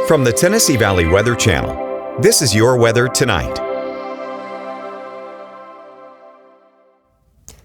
From the Tennessee Valley Weather Channel, this is your weather tonight.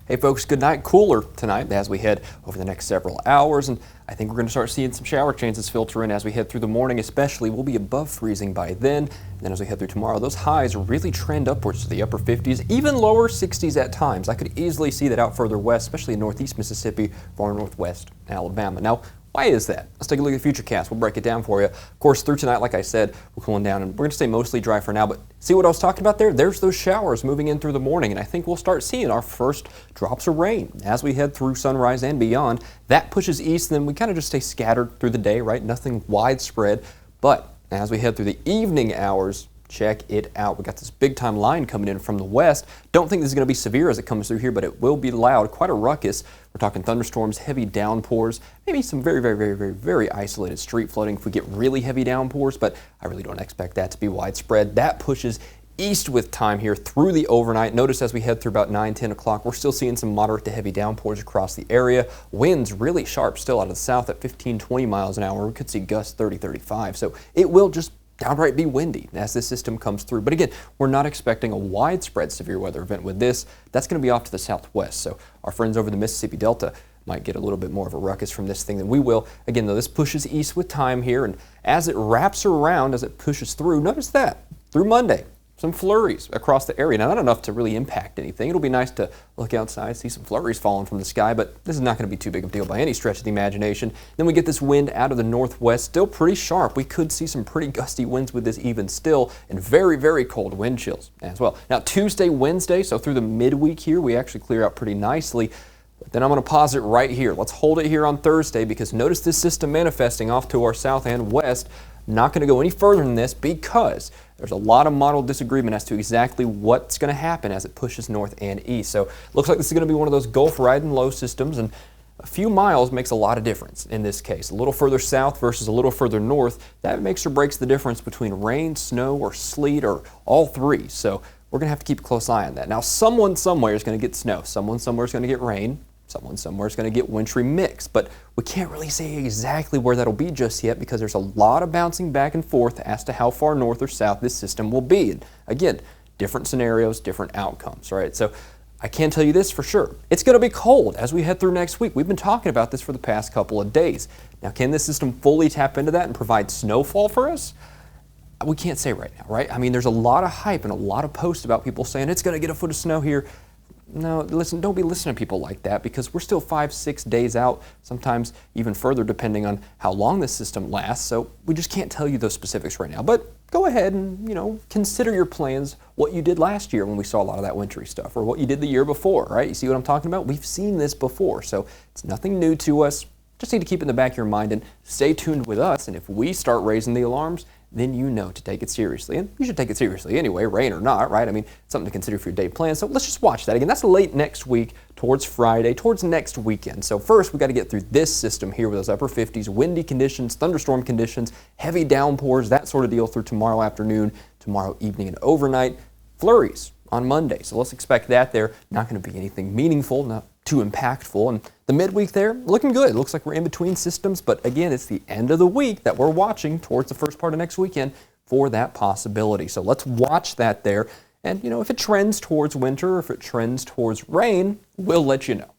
Hey folks, good night. Cooler tonight as we head over the next several hours, and I think we're going to start seeing some shower chances filter in as we head through the morning especially. We'll be above freezing by then, and then as we head through tomorrow, those highs really trend upwards to the upper 50s, even lower 60s at times. I could easily see that out further west, especially in northeast Mississippi, far northwest Alabama. Now, why is that? Let's take a look at the Futurecast. We'll break it down for you. Of course, through tonight, like I said, we're cooling down, and we're going to stay mostly dry for now, but see what I was talking about there? There's those showers moving in through the morning, and I think we'll start seeing our first drops of rain as we head through sunrise and beyond. That pushes east, and then we kind of just stay scattered through the day, right? Nothing widespread, but as we head through the evening hours, check it out. We got this big time line coming in from the west. Don't think this is going to be severe as it comes through here, but it will be loud, quite a ruckus. We're talking thunderstorms, heavy downpours, maybe some very isolated street flooding if we get really heavy downpours, but I really don't expect that to be widespread. That pushes east with time here through the overnight. Notice as we head through about 9-10 o'clock, we're still seeing some moderate to heavy downpours across the area. Winds really sharp still out of the south at 15-20 miles an hour. We could see gusts 30-35, so it will just downright be windy as this system comes through. But again, we're not expecting a widespread severe weather event with this. That's going to be off to the southwest. So our friends over the Mississippi Delta might get a little bit more of a ruckus from this thing than we will. Again, though, this pushes east with time here, and as it wraps around, as it pushes through, notice that through Monday, some flurries across the area. Now, not enough to really impact anything. It'll be nice to look outside, see some flurries falling from the sky, but this is not going to be too big of a deal by any stretch of the imagination. Then we get this wind out of the northwest, still pretty sharp. We could see some pretty gusty winds with this even still, and very cold wind chills as well. Now, Tuesday, Wednesday, so through the midweek here, we actually clear out pretty nicely. But then I'm going to pause it right here. Let's hold it here on Thursday because notice this system manifesting off to our south and west. Not going to go any further than this because there's a lot of model disagreement as to exactly what's going to happen as it pushes north and east. So it looks like this is going to be one of those Gulf riding low systems, and a few miles makes a lot of difference in this case. A little further south versus a little further north, that makes or breaks the difference between rain, snow, or sleet, or all three. So we're going to have to keep a close eye on that. Now, someone somewhere is going to get snow. Someone somewhere is going to get rain. Someone somewhere is going to get wintry mix, but we can't really say exactly where that'll be just yet because there's a lot of bouncing back and forth as to how far north or south this system will be. And again, different scenarios, different outcomes, right? So I can tell you this for sure. It's going to be cold as we head through next week. We've been talking about this for the past couple of days. Now, can this system fully tap into that and provide snowfall for us? We can't say right now, right? I mean, there's a lot of hype and a lot of posts about people saying it's going to get a foot of snow here. No, listen, don't be listening to people like that because we're still 5-6 days out, sometimes even further depending on how long this system lasts. So we just can't tell you those specifics right now. But go ahead and, consider your plans, what you did last year when we saw a lot of that wintry stuff or what you did the year before, right? You see what I'm talking about? We've seen this before, so it's nothing new to us. Just need to keep it in the back of your mind and stay tuned with us. And if we start raising the alarms, then you know to take it seriously. And you should take it seriously anyway, rain or not, right? I mean, something to consider for your day plan. So let's just watch that. Again, that's late next week, towards Friday, towards next weekend. So first, we got to get through this system here with those upper 50s, windy conditions, thunderstorm conditions, heavy downpours, that sort of deal through tomorrow afternoon, tomorrow evening, and overnight. Flurries on Monday. So let's expect that there. Not going to be anything meaningful, not too impactful. And the midweek there, looking good. It looks like we're in between systems, but again, it's the end of the week that we're watching towards the first part of next weekend for that possibility. So let's watch that there. And, if it trends towards winter, or if it trends towards rain, we'll let you know.